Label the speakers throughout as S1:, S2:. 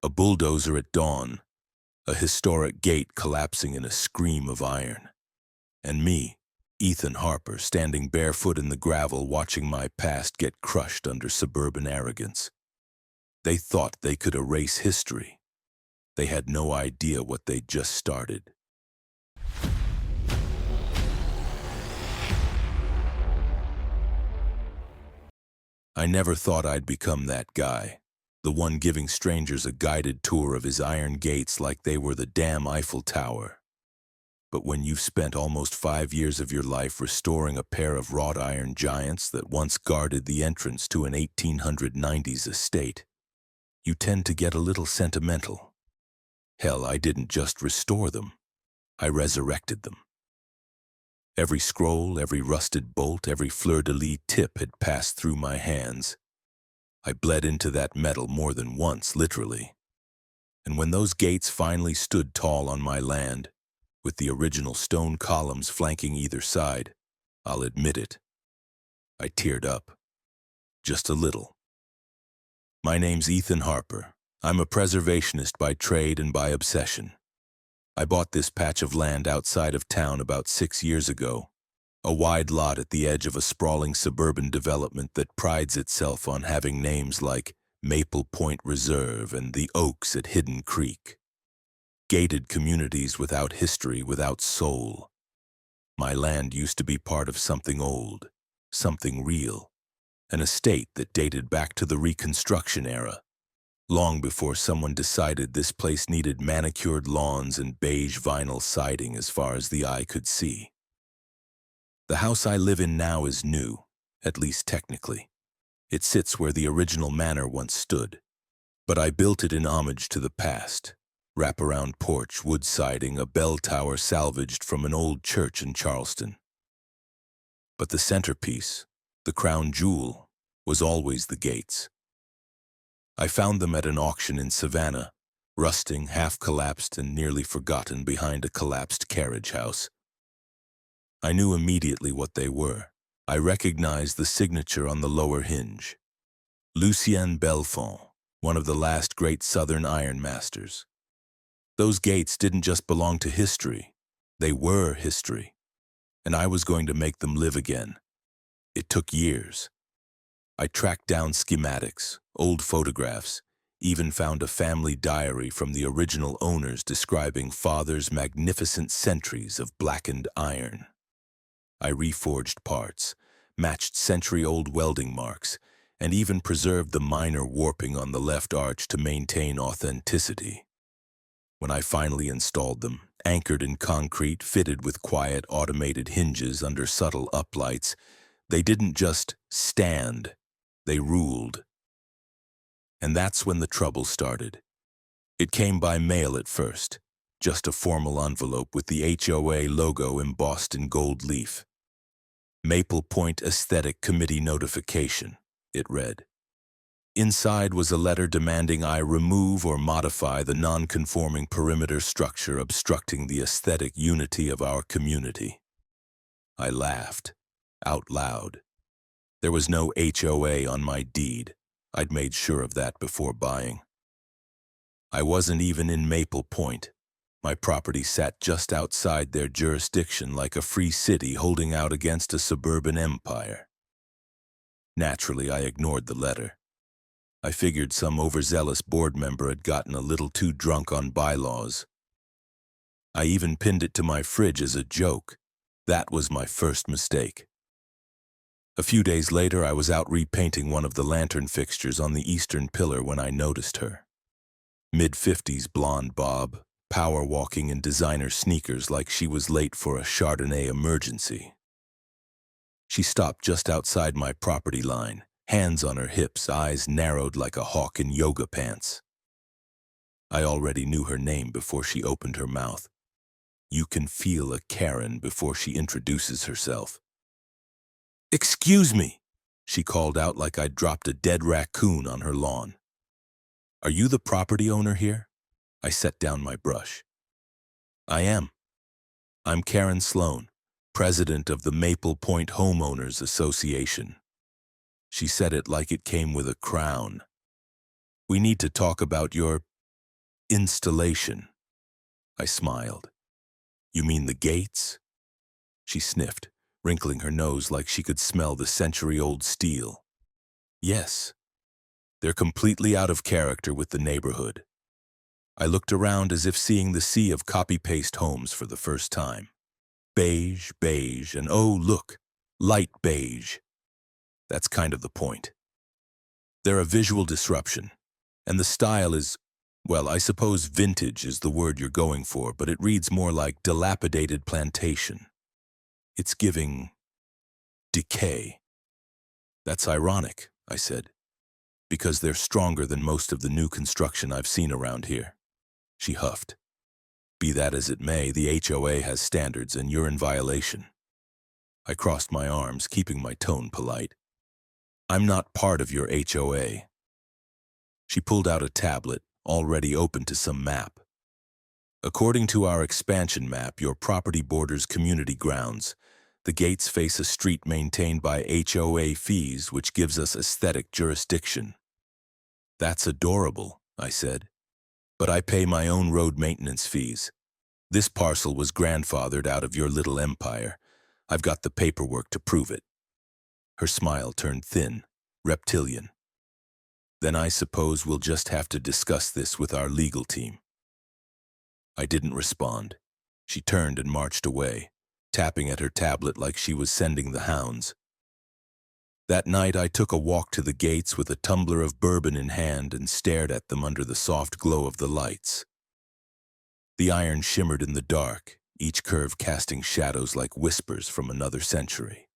S1: A bulldozer at dawn, a historic gate collapsing in a scream of iron. And me, Ethan Harper, standing barefoot in the gravel watching my past get crushed under suburban arrogance. They thought they could erase history. They had no idea what they'd just started. I never thought I'd become that guy, the one giving strangers a guided tour of his iron gates like they were the damn Eiffel Tower. But when you've spent almost 5 years of your life restoring a pair of wrought iron giants that once guarded the entrance to an 1890s estate, you tend to get a little sentimental. Hell, I didn't just restore them, I resurrected them. Every scroll, every rusted bolt, every fleur-de-lis tip had passed through my hands. I bled into that metal more than once, literally. And when those gates finally stood tall on my land, with the original stone columns flanking either side, I'll admit it, I teared up. Just a little. My name's Ethan Harper. I'm a preservationist by trade and by obsession. I bought this patch of land outside of town about 6 years ago, a wide lot at the edge of a sprawling suburban development that prides itself on having names like Maple Point Reserve and the Oaks at Hidden Creek. Gated communities without history, without soul. My land used to be part of something old, something real, an estate that dated back to the Reconstruction era, long before someone decided this place needed manicured lawns and beige vinyl siding as far as the eye could see. The house I live in now is new, at least technically. It sits where the original manor once stood, but I built it in homage to the past. Wraparound porch, wood siding, a bell tower salvaged from an old church in Charleston. But the centerpiece, the crown jewel, was always the gates. I found them at an auction in Savannah, rusting, half-collapsed, and nearly forgotten behind a collapsed carriage house. I knew immediately what they were. I recognized the signature on the lower hinge. Lucien Belfond, one of the last great Southern iron masters. Those gates didn't just belong to history. They were history. And I was going to make them live again. It took years. I tracked down schematics, old photographs, even found a family diary from the original owners describing Father's magnificent centuries of blackened iron. I reforged parts, matched century-old welding marks, and even preserved the minor warping on the left arch to maintain authenticity. When I finally installed them, anchored in concrete, fitted with quiet automated hinges under subtle uplights, they didn't just stand, they ruled. And that's when the trouble started. It came by mail at first, just a formal envelope with the HOA logo embossed in gold leaf. Maple Point Aesthetic Committee Notification, it read. Inside was a letter demanding I remove or modify the non-conforming perimeter structure obstructing the aesthetic unity of our community. I laughed, out loud. There was no HOA on my deed. I'd made sure of that before buying. I wasn't even in Maple Point. My property sat just outside their jurisdiction like a free city holding out against a suburban empire. Naturally, I ignored the letter. I figured some overzealous board member had gotten a little too drunk on bylaws. I even pinned it to my fridge as a joke. That was my first mistake. A few days later, I was out repainting one of the lantern fixtures on the eastern pillar when I noticed her. Mid-50s blonde bob, power walking in designer sneakers like she was late for a Chardonnay emergency. She stopped just outside my property line, hands on her hips, eyes narrowed like a hawk in yoga pants. I already knew her name before she opened her mouth. You can feel a Karen before she introduces herself. "Excuse me," she called out like I'd dropped a dead raccoon on her lawn. "Are you the property owner here?" I set down my brush. "I am. I'm Karen Sloan, president of the Maple Point Homeowners Association." She said it like it came with a crown. "We need to talk about your Installation. I smiled. You mean the gates? She sniffed, wrinkling her nose like she could smell the century-old steel. Yes. They're completely out of character with the neighborhood. I looked around as if seeing the sea of copy-paste homes for the first time. Beige, beige, and oh, look, light beige. That's kind of the point. They're a visual disruption, and the style is, well, I suppose vintage is the word you're going for, but it reads more like dilapidated plantation. It's giving decay. That's ironic, I said, because they're stronger than most of the new construction I've seen around here. She huffed. Be that as it may, the HOA has standards and you're in violation. I crossed my arms, keeping my tone polite. I'm not part of your HOA. She pulled out a tablet, already open to some map. According to our expansion map, your property borders community grounds. The gates face a street maintained by HOA fees, which gives us aesthetic jurisdiction. That's adorable, I said. But I pay my own road maintenance fees. This parcel was grandfathered out of your little empire. I've got the paperwork to prove it. Her smile turned thin, reptilian. Then I suppose we'll just have to discuss this with our legal team. I didn't respond. She turned and marched away, tapping at her tablet like she was sending the hounds. That night I took a walk to the gates with a tumbler of bourbon in hand and stared at them under the soft glow of the lights. The iron shimmered in the dark, each curve casting shadows like whispers from another century.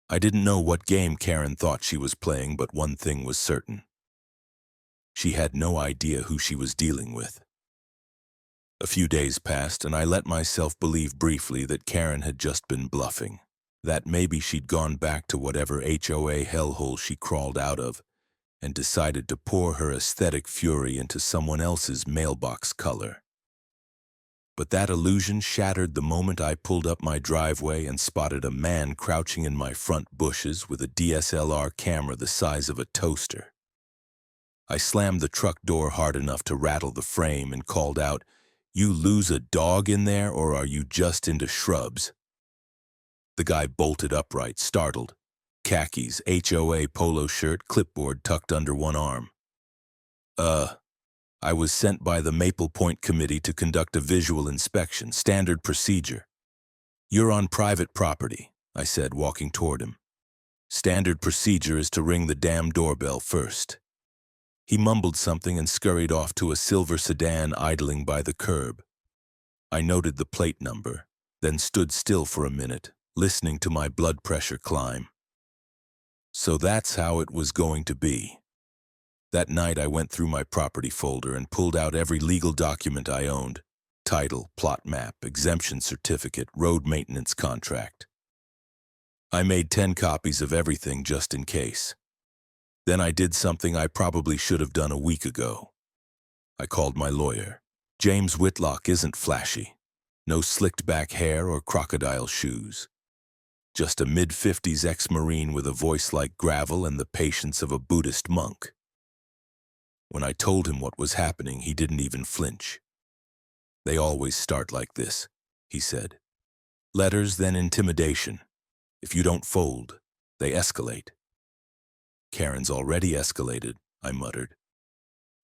S1: I didn't know what game Karen thought she was playing, but one thing was certain. She had no idea who she was dealing with. A few days passed, and I let myself believe briefly that Karen had just been bluffing, that maybe she'd gone back to whatever HOA hellhole she crawled out of and decided to pour her aesthetic fury into someone else's mailbox color. But that illusion shattered the moment I pulled up my driveway and spotted a man crouching in my front bushes with a DSLR camera the size of a toaster. I slammed the truck door hard enough to rattle the frame and called out, "You lose a dog in there, or are you just into shrubs?" The guy bolted upright, startled. Khakis, HOA polo shirt, clipboard tucked under one arm. I was sent by the Maple Point Committee to conduct a visual inspection, standard procedure. You're on private property, I said, walking toward him. Standard procedure is to ring the damn doorbell first. He mumbled something and scurried off to a silver sedan idling by the curb. I noted the plate number, then stood still for a minute, listening to my blood pressure climb. So that's how it was going to be. That night I went through my property folder and pulled out every legal document I owned: title, plot map, exemption certificate, road maintenance contract. I made 10 copies of everything just in case. Then I did something I probably should have done a week ago. I called my lawyer. James Whitlock isn't flashy. No slicked back hair or crocodile shoes. Just a mid-50s ex-Marine with a voice like gravel and the patience of a Buddhist monk. When I told him what was happening, he didn't even flinch. They always start like this, he said. Letters, then intimidation. If you don't fold, they escalate. Karen's already escalated, I muttered.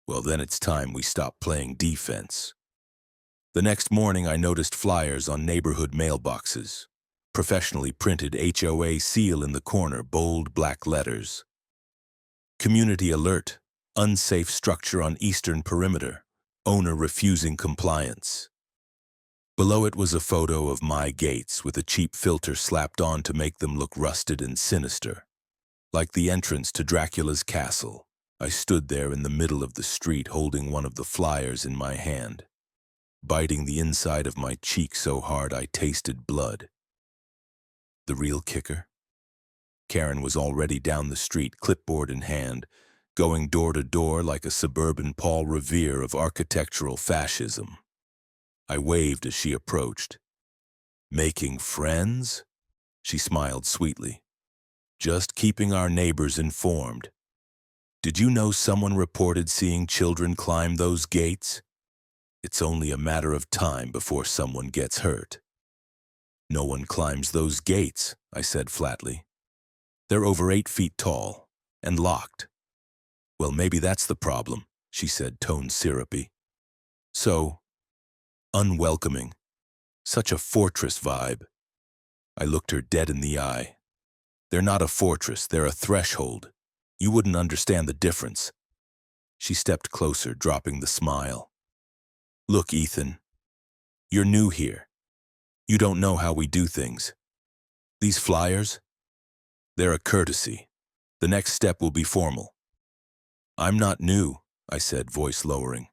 S1: Well, then it's time we stop playing defense. The next morning I noticed flyers on neighborhood mailboxes. Professionally printed HOA seal in the corner, bold black letters. Community alert. Unsafe structure on eastern perimeter. Owner refusing compliance. Below it was a photo of my gates with a cheap filter slapped on to make them look rusted and sinister. Like the entrance to Dracula's castle, I stood there in the middle of the street holding one of the flyers in my hand, biting the inside of my cheek so hard I tasted blood. The real kicker? Karen was already down the street, clipboard in hand, going door to door like a suburban Paul Revere of architectural fascism. I waved as she approached. Making friends? She smiled sweetly. Just keeping our neighbors informed. Did you know someone reported seeing children climb those gates? It's only a matter of time before someone gets hurt. No one climbs those gates, I said flatly. They're over 8 feet tall and locked. Well, maybe that's the problem, she said, tone syrupy. So unwelcoming. Such a fortress vibe. I looked her dead in the eye. They're not a fortress, they're a threshold. You wouldn't understand the difference. She stepped closer, dropping the smile. Look, Ethan, you're new here. You don't know how we do things. These flyers, they're a courtesy. The next step will be formal. I'm not new, I said, voice lowering.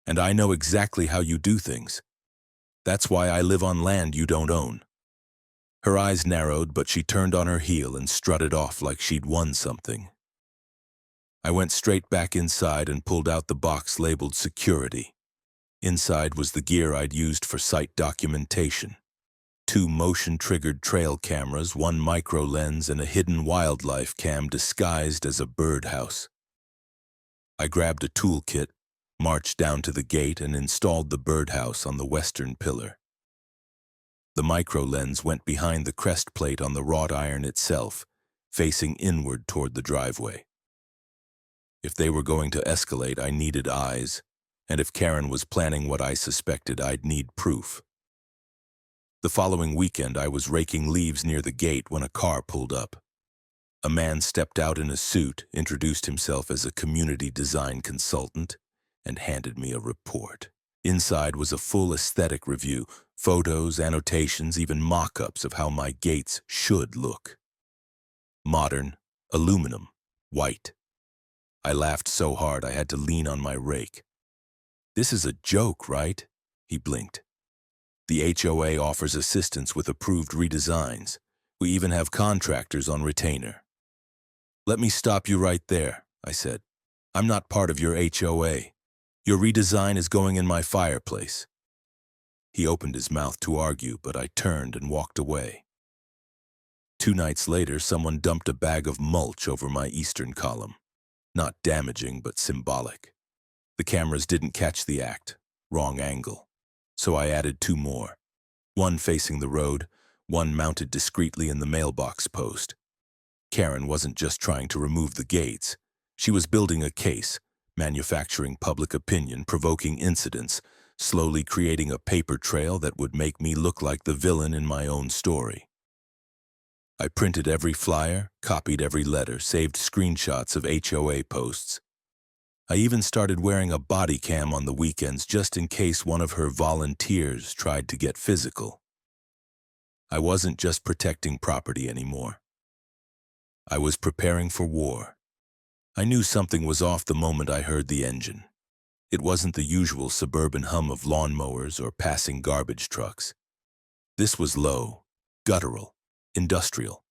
S1: And I know exactly how you do things. That's why I live on land you don't own. Her eyes narrowed, but she turned on her heel and strutted off like she'd won something. I went straight back inside and pulled out the box labeled security. Inside was the gear I'd used for site documentation. 2 motion-triggered trail cameras, 1 micro lens, and a hidden wildlife cam disguised as a birdhouse. I grabbed a toolkit, marched down to the gate, and installed the birdhouse on the western pillar. The micro lens went behind the crest plate on the wrought iron itself, facing inward toward the driveway. If they were going to escalate, I needed eyes, and if Karen was planning what I suspected, I'd need proof. The following weekend, I was raking leaves near the gate when a car pulled up. A man stepped out in a suit, introduced himself as a community design consultant, and handed me a report. Inside was a full aesthetic review, photos, annotations, even mock-ups of how my gates should look. Modern, aluminum, white. I laughed so hard I had to lean on my rake. This is a joke, right? He blinked. The HOA offers assistance with approved redesigns. We even have contractors on retainer. Let me stop you right there, I said. I'm not part of your HOA. Your redesign is going in my fireplace. He opened his mouth to argue, but I turned and walked away. 2 nights later, someone dumped a bag of mulch over my eastern column. Not damaging, but symbolic. The cameras didn't catch the act. Wrong angle. So I added 2 more. 1 facing the road, 1 mounted discreetly in the mailbox post. Karen wasn't just trying to remove the gates. She was building a case, manufacturing public opinion, provoking incidents, slowly creating a paper trail that would make me look like the villain in my own story. I printed every flyer, copied every letter, saved screenshots of HOA posts. I even started wearing a body cam on the weekends just in case one of her volunteers tried to get physical. I wasn't just protecting property anymore. I was preparing for war. I knew something was off the moment I heard the engine. It wasn't the usual suburban hum of lawnmowers or passing garbage trucks. This was low, guttural, industrial.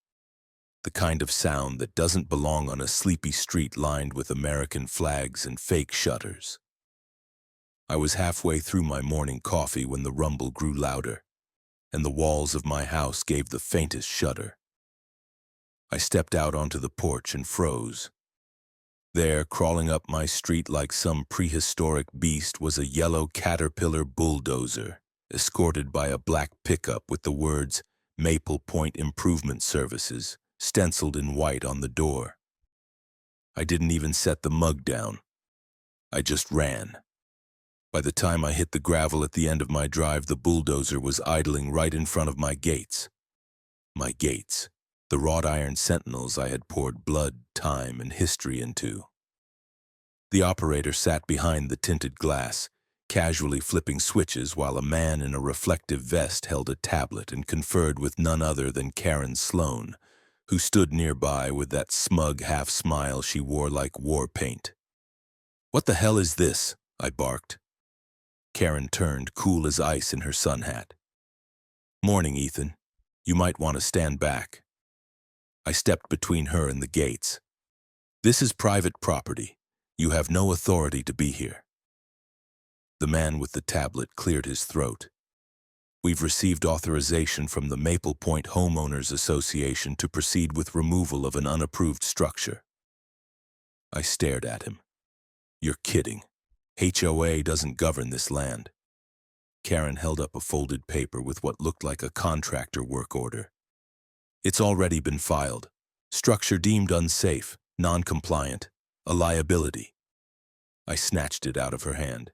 S1: The kind of sound that doesn't belong on a sleepy street lined with American flags and fake shutters. I was halfway through my morning coffee when the rumble grew louder, and the walls of my house gave the faintest shudder. I stepped out onto the porch and froze. There, crawling up my street like some prehistoric beast, was a yellow Caterpillar bulldozer, escorted by a black pickup with the words Maple Point Improvement Services stenciled in white on the door. I didn't even set the mug down. I just ran. By the time I hit the gravel at the end of my drive, the bulldozer was idling right in front of my gates. My gates, the wrought iron sentinels I had poured blood, time, and history into. The operator sat behind the tinted glass, casually flipping switches while a man in a reflective vest held a tablet and conferred with none other than Karen Sloan, who stood nearby with that smug half-smile she wore like war paint. "What the hell is this?" I barked. Karen turned, cool as ice in her sun hat. "Morning, Ethan. You might want to stand back." I stepped between her and the gates. "This is private property. You have no authority to be here." The man with the tablet cleared his throat. "We've received authorization from the Maple Point Homeowners Association to proceed with removal of an unapproved structure." I stared at him. You're kidding. HOA doesn't govern this land. Karen held up a folded paper with what looked like a contractor work order. It's already been filed. Structure deemed unsafe, non-compliant, a liability. I snatched it out of her hand.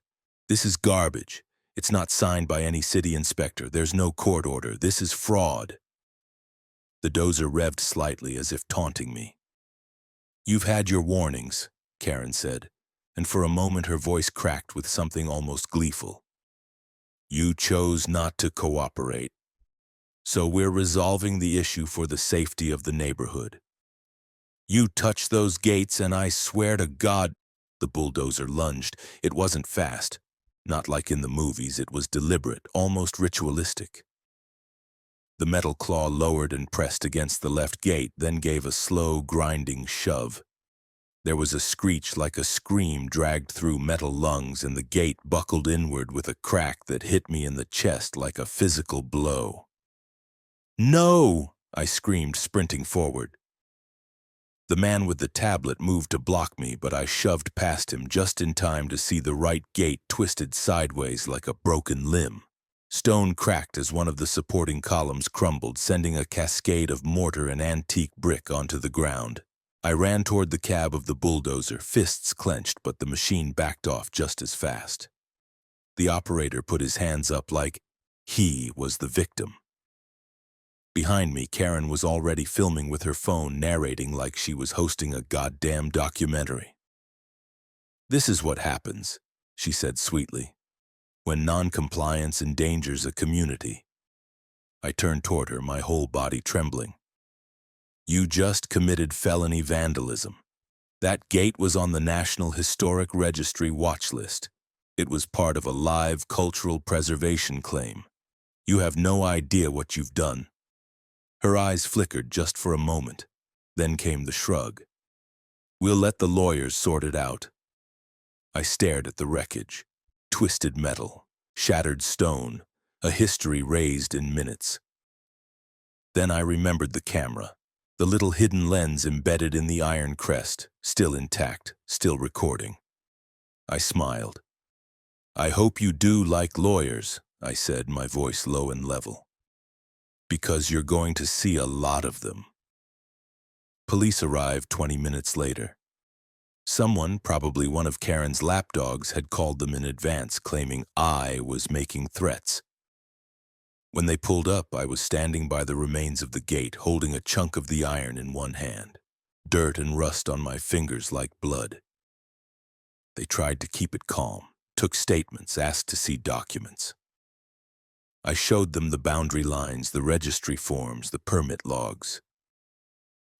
S1: This is garbage. It's not signed by any city inspector. There's no court order. This is fraud. The dozer revved slightly as if taunting me. You've had your warnings, Karen said, and for a moment her voice cracked with something almost gleeful. You chose not to cooperate. So we're resolving the issue for the safety of the neighborhood. You touch those gates and I swear to God, the bulldozer lunged. It wasn't fast. Not like in the movies, it was deliberate, almost ritualistic. The metal claw lowered and pressed against the left gate, then gave a slow, grinding shove. There was a screech like a scream dragged through metal lungs, and the gate buckled inward with a crack that hit me in the chest like a physical blow. No! I screamed, sprinting forward. The man with the tablet moved to block me, but I shoved past him just in time to see the right gate twisted sideways like a broken limb. Stone cracked as one of the supporting columns crumbled, sending a cascade of mortar and antique brick onto the ground. I ran toward the cab of the bulldozer, fists clenched, but the machine backed off just as fast. The operator put his hands up like he was the victim. Behind me, Karen was already filming with her phone, narrating like she was hosting a goddamn documentary. This is what happens, she said sweetly, when non-compliance endangers a community. I turned toward her, my whole body trembling. You just committed felony vandalism. That gate was on the National Historic Registry watch list. It was part of a live cultural preservation claim. You have no idea what you've done. Her eyes flickered just for a moment. Then came the shrug. We'll let the lawyers sort it out. I stared at the wreckage. Twisted metal, shattered stone, a history razed in minutes. Then I remembered the camera, the little hidden lens embedded in the iron crest, still intact, still recording. I smiled. I hope you do like lawyers, I said, my voice low and level. Because you're going to see a lot of them. Police arrived 20 minutes later. Someone, probably one of Karen's lapdogs, had called them in advance, claiming I was making threats. When they pulled up, I was standing by the remains of the gate, holding a chunk of the iron in one hand, dirt and rust on my fingers like blood. They tried to keep it calm, took statements, asked to see documents. I showed them the boundary lines, the registry forms, the permit logs.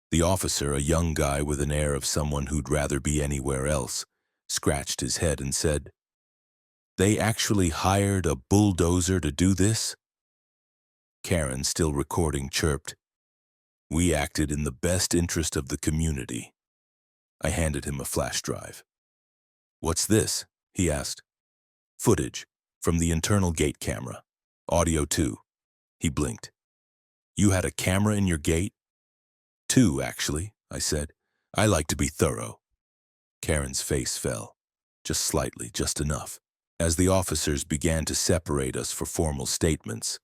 S1: The officer, a young guy with an air of someone who'd rather be anywhere else, scratched his head and said, They actually hired a bulldozer to do this? Karen, still recording, chirped, We acted in the best interest of the community. I handed him a flash drive. What's this? He asked. Footage from the internal gate camera. Audio too. He blinked. You had a camera in your gate? 2, actually, I said. I like to be thorough. Karen's face fell. Just slightly, just enough. As the officers began to separate us for formal statements,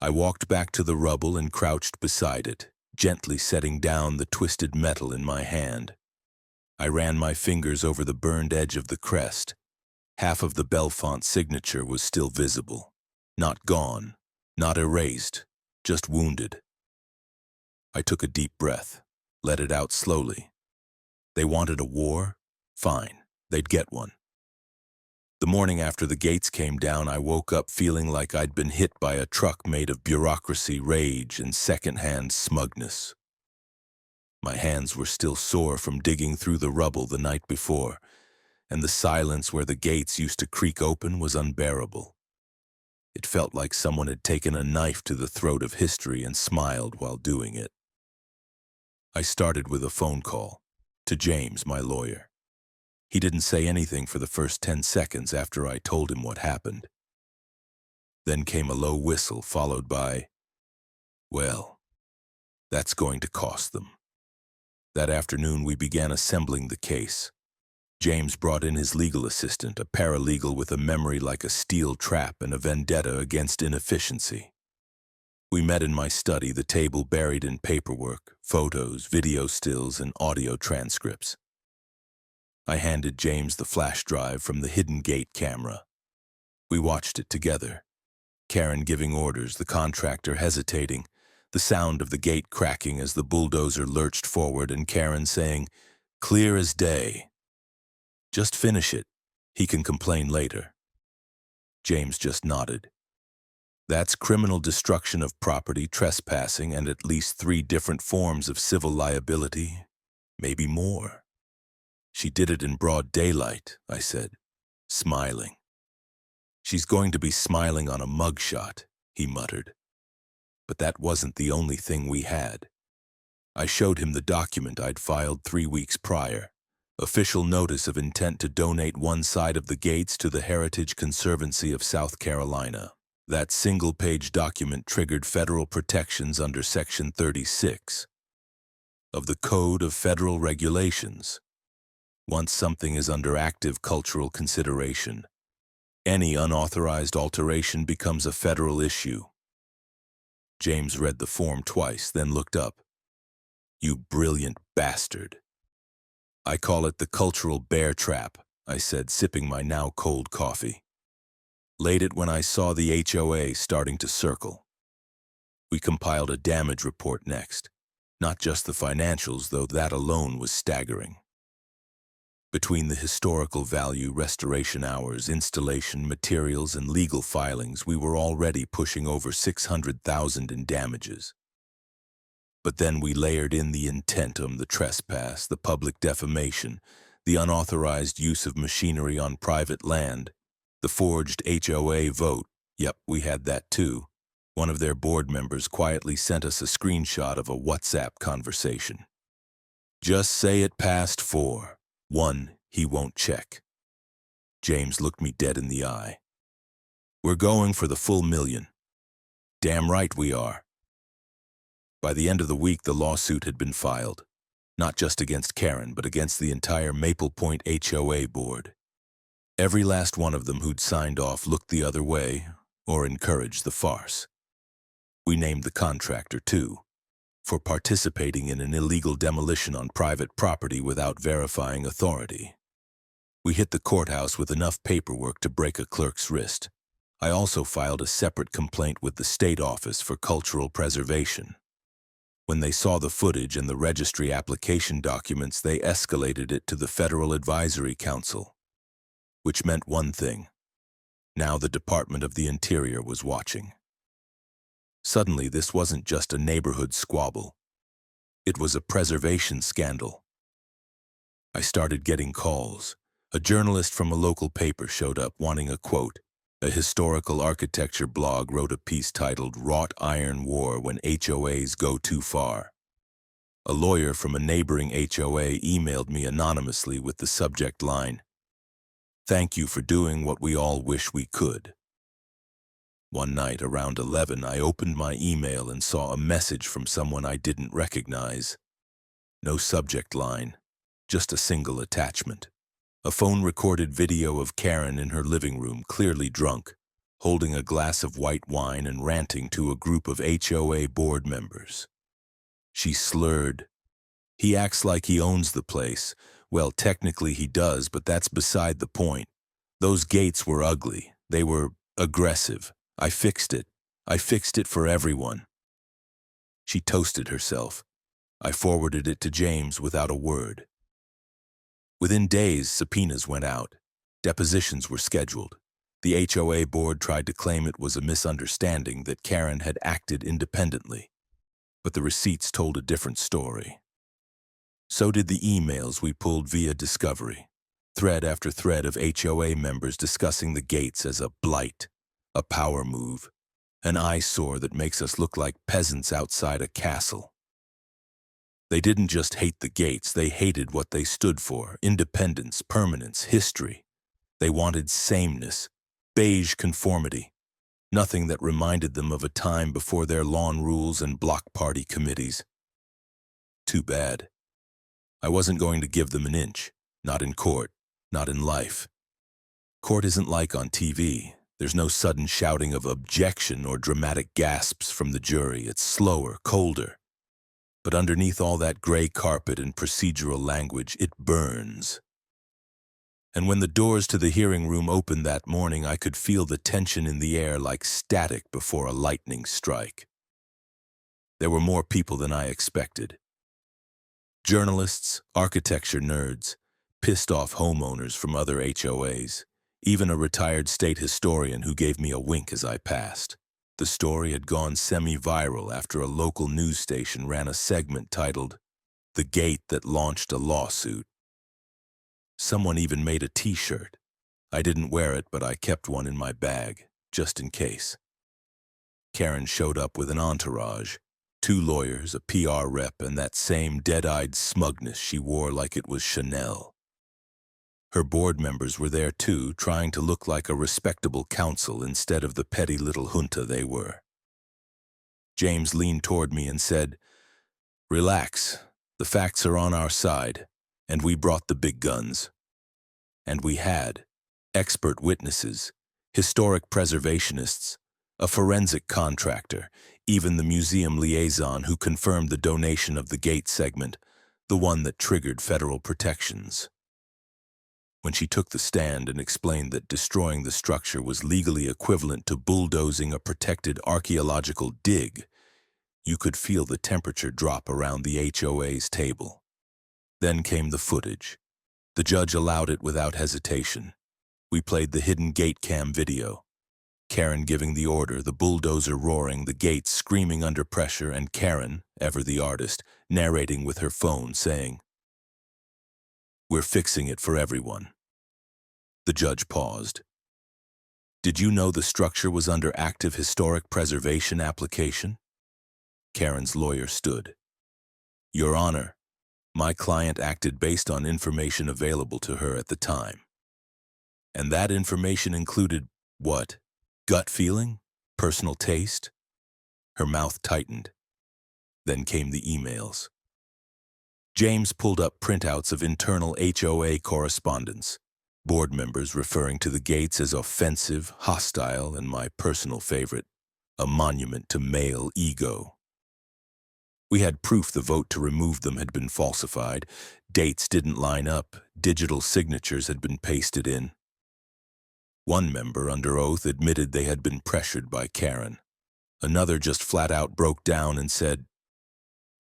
S1: I walked back to the rubble and crouched beside it, gently setting down the twisted metal in my hand. I ran my fingers over the burned edge of the crest. Half of the Belfont signature was still visible. Not gone, not erased, just wounded. I took a deep breath, let it out slowly. They wanted a war? Fine, they'd get one. The morning after the gates came down, I woke up feeling like I'd been hit by a truck made of bureaucracy, rage, and second-hand smugness. My hands were still sore from digging through the rubble the night before, and the silence where the gates used to creak open was unbearable. It felt like someone had taken a knife to the throat of history and smiled while doing it. I started with a phone call to James, my lawyer. He didn't say anything for the first 10 seconds after I told him what happened. Then came a low whistle followed by, well, that's going to cost them. That afternoon, we began assembling the case. James brought in his legal assistant, a paralegal with a memory like a steel trap and a vendetta against inefficiency. We met in my study, the table buried in paperwork, photos, video stills, and audio transcripts. I handed James the flash drive from the hidden gate camera. We watched it together. Karen giving orders, the contractor hesitating, the sound of the gate cracking as the bulldozer lurched forward, and Karen saying, "Clear as day. Just finish it. He can complain later." James just nodded. "That's criminal destruction of property, trespassing, and at least 3 different forms of civil liability, maybe more." "She did it in broad daylight," I said, smiling. "She's going to be smiling on a mugshot," he muttered. But that wasn't the only thing we had. I showed him the document I'd filed 3 weeks prior, official notice of intent to donate one side of the gates to the Heritage Conservancy of South Carolina. That single-page document triggered federal protections under Section 36 of the Code of Federal Regulations. Once something is under active cultural consideration, any unauthorized alteration becomes a federal issue. James read the form twice, then looked up. "You brilliant bastard." "I call it the cultural bear trap," I said, sipping my now cold coffee. "Laid it when I saw the HOA starting to circle." We compiled a damage report next. Not just the financials, though that alone was staggering. Between the historical value, restoration hours, installation, materials, and legal filings, we were already pushing over $600,000 in damages. But then we layered in the intentum, the trespass, the public defamation, the unauthorized use of machinery on private land, the forged HOA vote. Yep, we had that too. One of their board members quietly sent us a screenshot of a WhatsApp conversation. "Just say it passed 4. 1, he won't check." James looked me dead in the eye. "We're going for the full $1 million. "Damn right we are." By the end of the week, the lawsuit had been filed, not just against Karen, but against the entire Maple Point HOA board. Every last one of them who'd signed off looked the other way or encouraged the farce. We named the contractor, too, for participating in an illegal demolition on private property without verifying authority. We hit the courthouse with enough paperwork to break a clerk's wrist. I also filed a separate complaint with the state office for cultural preservation. When they saw the footage and the registry application documents, they escalated it to the Federal Advisory Council, which meant one thing. Now the Department of the Interior was watching. Suddenly, this wasn't just a neighborhood squabble. It was a preservation scandal. I started getting calls. A journalist from a local paper showed up wanting a quote. A historical architecture blog wrote a piece titled "Wrought Iron War When HOAs Go Too Far." A lawyer from a neighboring HOA emailed me anonymously with the subject line, "Thank you for doing what we all wish we could." One night around 11, I opened my email and saw a message from someone I didn't recognize. No subject line, just a single attachment. A phone-recorded video of Karen in her living room, clearly drunk, holding a glass of white wine and ranting to a group of HOA board members. She slurred, "He acts like he owns the place. Well, technically he does, but that's beside the point. Those gates were ugly. They were aggressive. I fixed it. I fixed it for everyone." She toasted herself. I forwarded it to James without a word. Within days, subpoenas went out. Depositions were scheduled. The HOA board tried to claim it was a misunderstanding, that Karen had acted independently. But the receipts told a different story. So did the emails we pulled via discovery. Thread after thread of HOA members discussing the gates as a blight, a power move, an eyesore that makes us look like peasants outside a castle. They didn't just hate the gates, they hated what they stood for: independence, permanence, history. They wanted sameness, beige conformity, nothing that reminded them of a time before their lawn rules and block party committees. Too bad. I wasn't going to give them an inch. Not in court. Not in life. Court isn't like on TV. There's no sudden shouting of objection or dramatic gasps from the jury. It's slower, colder. But underneath all that gray carpet and procedural language, it burns. And when the doors to the hearing room opened that morning, I could feel the tension in the air like static before a lightning strike. There were more people than I expected. Journalists, architecture nerds, pissed-off homeowners from other HOAs, even a retired state historian who gave me a wink as I passed. The story had gone semi-viral after a local news station ran a segment titled, "The Gate That Launched a Lawsuit." Someone even made a t-shirt. I didn't wear it, but I kept one in my bag, just in case. Karen showed up with an entourage, 2 lawyers, a PR rep, and that same dead-eyed smugness she wore like it was Chanel. Her board members were there too, trying to look like a respectable council instead of the petty little junta they were. James leaned toward me and said, "Relax, the facts are on our side, and we brought the big guns." And we had expert witnesses, historic preservationists, a forensic contractor, even the museum liaison who confirmed the donation of the gate segment, the one that triggered federal protections. When she took the stand and explained that destroying the structure was legally equivalent to bulldozing a protected archaeological dig, you could feel the temperature drop around the HOA's table. Then came the footage. The judge allowed it without hesitation. We played the hidden gate cam video. Karen giving the order, the bulldozer roaring, the gates screaming under pressure, and Karen, ever the artist, narrating with her phone, saying, "We're fixing it for everyone." The judge paused. "Did you know the structure was under active historic preservation application?" Karen's lawyer stood. "Your Honor, my client acted based on information available to her at the time. And that information included what? Gut feeling? Personal taste?" Her mouth tightened. Then came the emails. James pulled up printouts of internal HOA correspondence, board members referring to the gates as offensive, hostile, and my personal favorite, a monument to male ego. We had proof the vote to remove them had been falsified, dates didn't line up, digital signatures had been pasted in. One member, under oath, admitted they had been pressured by Karen. Another just flat out broke down and said,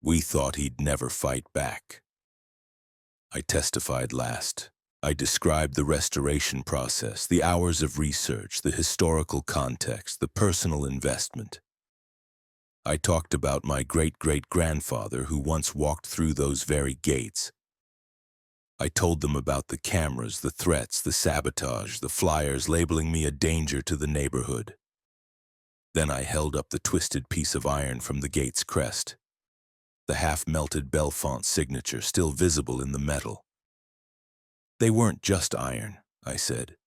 S1: "We thought he'd never fight back." I testified last. I described the restoration process, the hours of research, the historical context, the personal investment. I talked about my great-great-grandfather who once walked through those very gates. I told them about the cameras, the threats, the sabotage, the flyers labeling me a danger to the neighborhood. Then I held up the twisted piece of iron from the gate's crest, the half-melted Belfont signature still visible in the metal. "They weren't just iron," I said.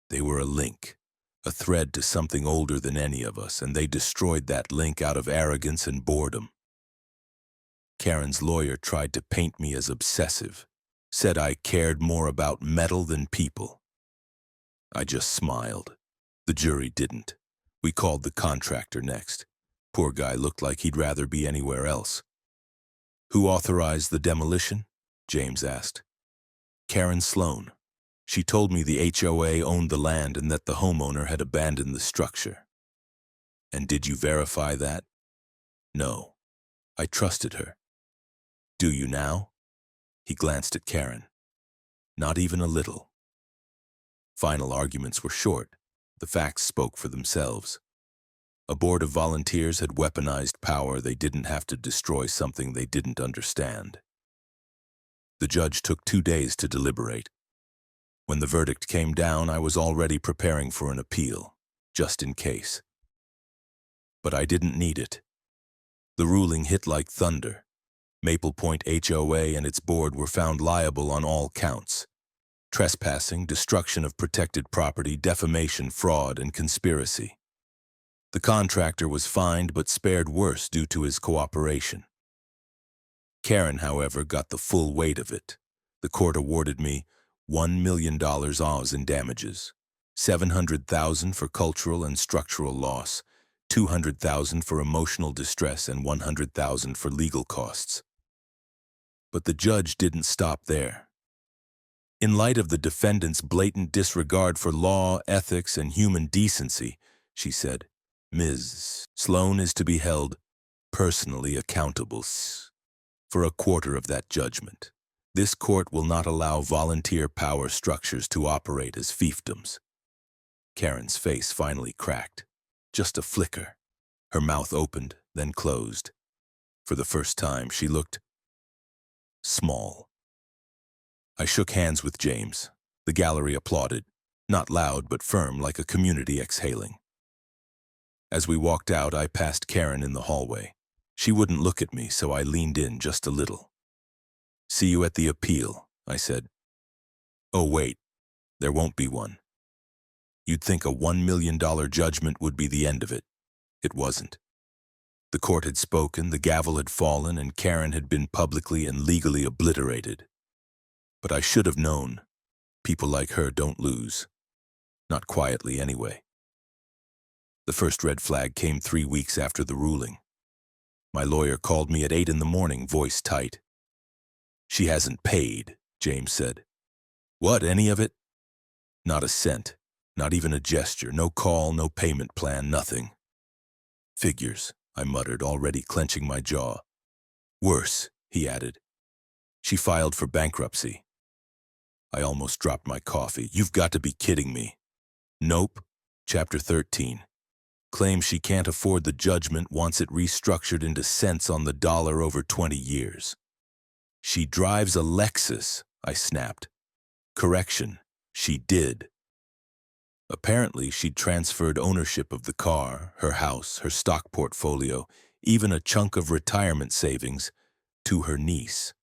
S1: "They were a link, a thread to something older than any of us, and they destroyed that link out of arrogance and boredom." Karen's lawyer tried to paint me as obsessive, said I cared more about metal than people. I just smiled. The jury didn't. We called the contractor next. Poor guy looked like he'd rather be anywhere else. "Who authorized the demolition?" James asked. "Karen Sloan. She told me the HOA owned the land and that the homeowner had abandoned the structure." "And did you verify that?" "No. I trusted her." "Do you now?" He glanced at Karen. "Not even a little." Final arguments were short. The facts spoke for themselves. A board of volunteers had weaponized power. They didn't have to destroy something they didn't understand. The judge took 2 days to deliberate. When the verdict came down, I was already preparing for an appeal, just in case. But I didn't need it. The ruling hit like thunder. Maple Point HOA and its board were found liable on all counts: trespassing, destruction of protected property, defamation, fraud, and conspiracy. The contractor was fined but spared worse due to his cooperation. Karen, however, got the full weight of it. The court awarded me $1 million in damages, $700,000 for cultural and structural loss, $200,000 for emotional distress, and $100,000 for legal costs. But the judge didn't stop there. In light of the defendant's blatant disregard for law, ethics, and human decency, she said, Ms. Sloan is to be held personally accountable for a quarter of that judgment. This court will not allow volunteer power structures to operate as fiefdoms. Karen's face finally cracked. Just a flicker. Her mouth opened, then closed. For the first time, she looked small. I shook hands with James. The gallery applauded, not loud but firm, like a community exhaling. As we walked out, I passed Karen in the hallway. She wouldn't look at me, so I leaned in just a little. "See you at the appeal," I said. "Oh, wait, there won't be one." You'd think a $1 million judgment would be the end of it. It wasn't. The court had spoken, the gavel had fallen, and Karen had been publicly and legally obliterated. But I should have known. People like her don't lose. Not quietly, anyway. The first red flag came 3 weeks after the ruling. My lawyer called me at 8 in the morning, voice tight. "She hasn't paid," James said. "What, any of it?" "Not a cent. Not even a gesture. No call, no payment plan, nothing." "Figures," I muttered, already clenching my jaw. "Worse," he added. "She filed for bankruptcy." I almost dropped my coffee. "You've got to be kidding me." "Nope. Chapter 13. Claims she can't afford the judgment, wants it restructured into cents on the dollar over 20 years. She drives a Lexus," I snapped. "Correction, she did." Apparently, she'd transferred ownership of the car, her house, her stock portfolio, even a chunk of retirement savings, to her niece,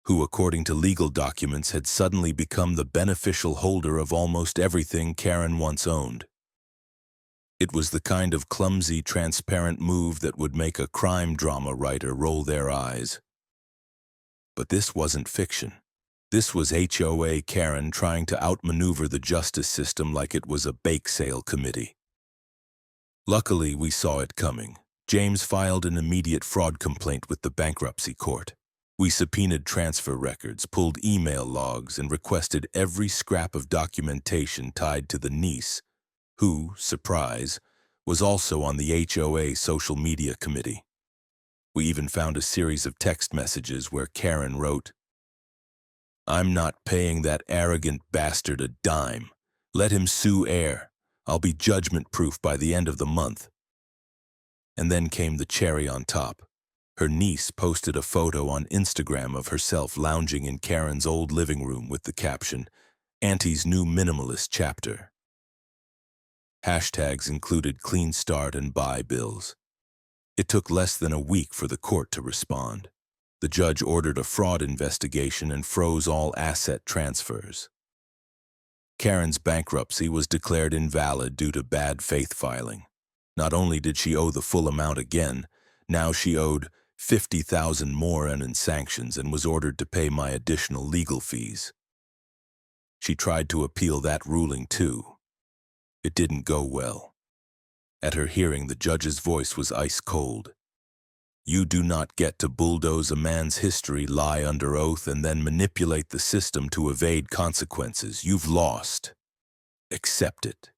S1: who, according to legal documents, had suddenly become the beneficial holder of almost everything Karen once owned. It was the kind of clumsy, transparent move that would make a crime drama writer roll their eyes. But this wasn't fiction. This was HOA Karen trying to outmaneuver the justice system like it was a bake sale committee. Luckily, we saw it coming. James filed an immediate fraud complaint with the bankruptcy court. We subpoenaed transfer records, pulled email logs, and requested every scrap of documentation tied to the niece, who, surprise, was also on the HOA social media committee. We even found a series of text messages where Karen wrote, "I'm not paying that arrogant bastard a dime. Let him sue air. I'll be judgment-proof by the end of the month." And then came the cherry on top. Her niece posted a photo on Instagram of herself lounging in Karen's old living room with the caption, "Auntie's new minimalist chapter." Hashtags included clean start and buy bills. It took less than a week for the court to respond. The judge ordered a fraud investigation and froze all asset transfers. Karen's bankruptcy was declared invalid due to bad faith filing. Not only did she owe the full amount again, now she owed $50,000 more in sanctions and was ordered to pay my additional legal fees. She tried to appeal that ruling too. It didn't go well. At her hearing, the judge's voice was ice cold. "You do not get to bulldoze a man's history, lie under oath, and then manipulate the system to evade consequences. You've lost. Accept it."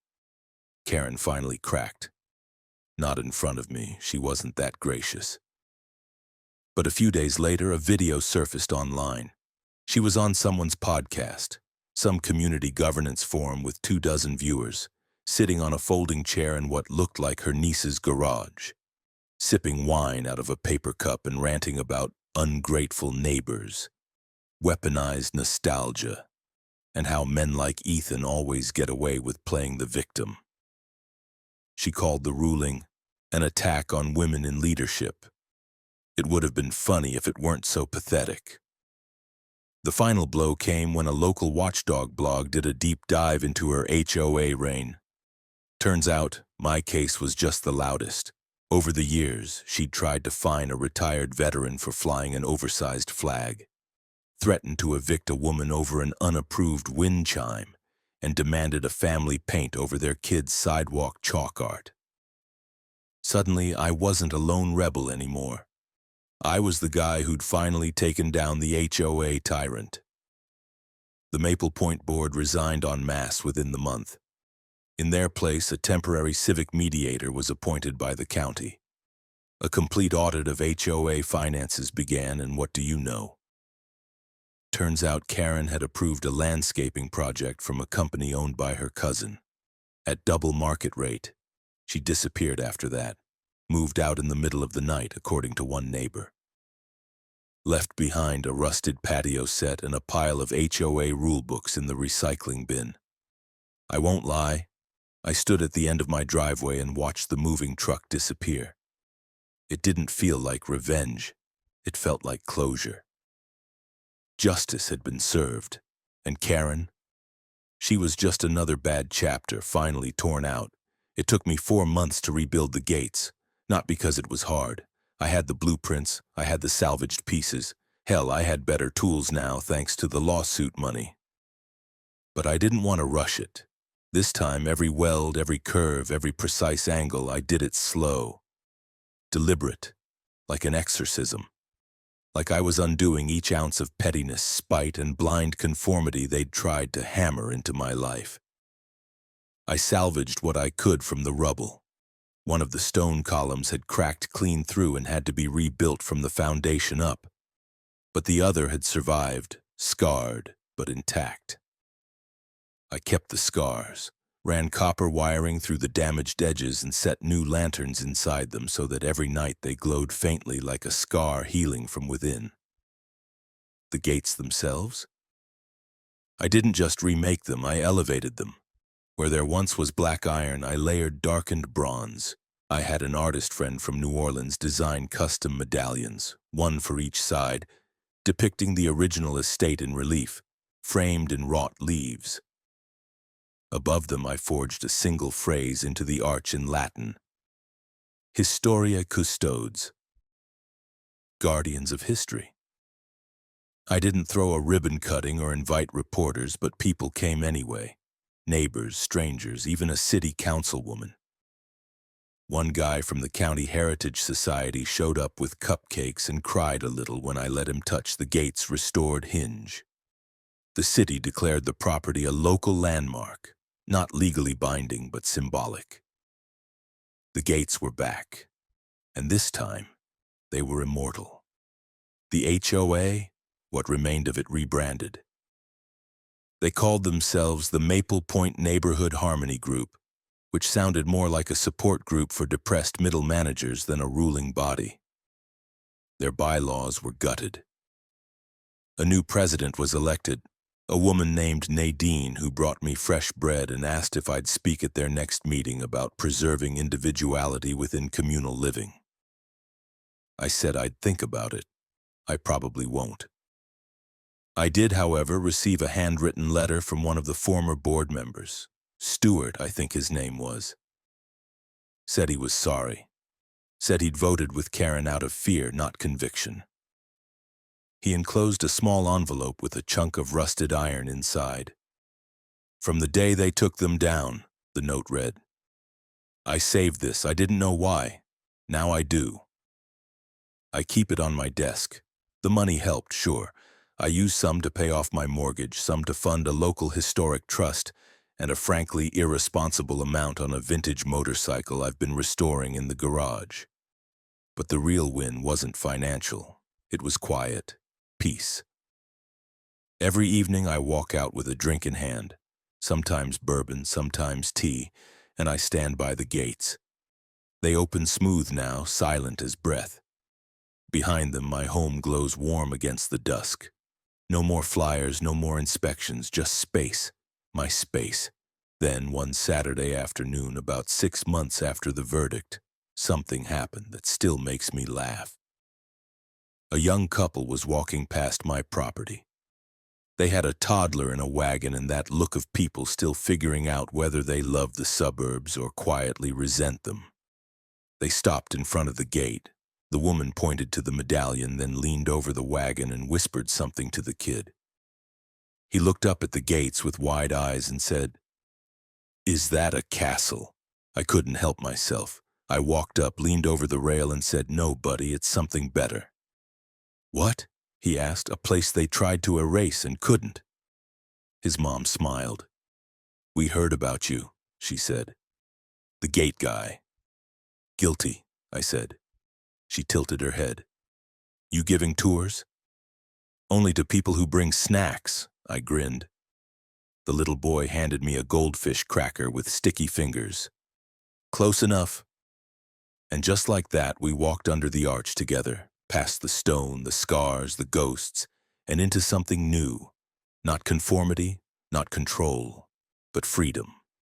S1: Karen finally cracked. Not in front of me. She wasn't that gracious. But a few days later, a video surfaced online. She was on someone's podcast, some community governance forum with 24 viewers, sitting on a folding chair in what looked like her niece's garage, sipping wine out of a paper cup and ranting about ungrateful neighbors, weaponized nostalgia, and how men like Ethan always get away with playing the victim. She called the ruling an attack on women in leadership. It would have been funny if it weren't so pathetic. The final blow came when a local watchdog blog did a deep dive into her HOA reign. Turns out, my case was just the loudest. Over the years, she'd tried to fine a retired veteran for flying an oversized flag, threatened to evict a woman over an unapproved wind chime, and demanded a family paint over their kid's sidewalk chalk art. Suddenly, I wasn't a lone rebel anymore. I was the guy who'd finally taken down the HOA tyrant. The Maple Point board resigned en masse within the month. In their place, a temporary civic mediator was appointed by the county. A complete audit of HOA finances began, and what do you know? Turns out Karen had approved a landscaping project from a company owned by her cousin. At double market rate, she disappeared after that, moved out in the middle of the night, according to one neighbor. Left behind a rusted patio set and a pile of HOA rulebooks in the recycling bin. I won't lie, I stood at the end of my driveway and watched the moving truck disappear. It didn't feel like revenge, it felt like closure. Justice had been served, and Karen, she was just another bad chapter finally torn out. It took me 4 months to rebuild the gates, not because it was hard. I had the blueprints, I had the salvaged pieces. Hell, I had better tools now thanks to the lawsuit money. But I didn't want to rush it. This time, every weld, every curve, every precise angle, I did it slow. Deliberate, like an exorcism. Like I was undoing each ounce of pettiness, spite, and blind conformity they'd tried to hammer into my life. I salvaged what I could from the rubble. One of the stone columns had cracked clean through and had to be rebuilt from the foundation up. But the other had survived, scarred, but intact. I kept the scars, ran copper wiring through the damaged edges and set new lanterns inside them so that every night they glowed faintly like a scar healing from within. The gates themselves? I didn't just remake them, I elevated them. Where there once was black iron, I layered darkened bronze. I had an artist friend from New Orleans design custom medallions, one for each side, depicting the original estate in relief, framed in wrought leaves. Above them I forged a single phrase into the arch in Latin. Historia Custodes. Guardians of history. I didn't throw a ribbon cutting or invite reporters, but people came anyway. Neighbors, strangers, even a city councilwoman. One guy from the County Heritage Society showed up with cupcakes and cried a little when I let him touch the gate's restored hinge. The city declared the property a local landmark, not legally binding but symbolic. The gates were back, and this time they were immortal. The HOA, what remained of it, rebranded. They called themselves the Maple Point Neighborhood Harmony Group, which sounded more like a support group for depressed middle managers than a ruling body. Their bylaws were gutted. A new president was elected, a woman named Nadine who brought me fresh bread and asked if I'd speak at their next meeting about preserving individuality within communal living. I said I'd think about it. I probably won't. I did, however, receive a handwritten letter from one of the former board members. Stewart, I think his name was. Said he was sorry. Said he'd voted with Karen out of fear, not conviction. He enclosed a small envelope with a chunk of rusted iron inside. From the day they took them down, the note read. I saved this, I didn't know why. Now I do. I keep it on my desk. The money helped, sure. I used some to pay off my mortgage, some to fund a local historic trust, and a frankly irresponsible amount on a vintage motorcycle I've been restoring in the garage. But the real win wasn't financial. It was quiet, peace. Every evening I walk out with a drink in hand, sometimes bourbon, sometimes tea, and I stand by the gates. They open smooth now, silent as breath. Behind them, my home glows warm against the dusk. No more flyers, no more inspections, just space. My space. Then, one Saturday afternoon, about 6 months after the verdict, something happened that still makes me laugh. A young couple was walking past my property. They had a toddler in a wagon and that look of people still figuring out whether they love the suburbs or quietly resent them. They stopped in front of the gate. The woman pointed to the medallion, then leaned over the wagon and whispered something to the kid. He looked up at the gates with wide eyes and said, "Is that a castle?" I couldn't help myself. I walked up, leaned over the rail, and said, "No, buddy, it's something better." "What?" he asked. "A place they tried to erase and couldn't." His mom smiled. "We heard about you," she said. "The gate guy." "Guilty," I said. She tilted her head. "You giving tours?" "Only to people who bring snacks," I grinned. The little boy handed me a goldfish cracker with sticky fingers. "Close enough." And just like that, we walked under the arch together, past the stone, the scars, the ghosts, and into something new. Not conformity, not control, but freedom.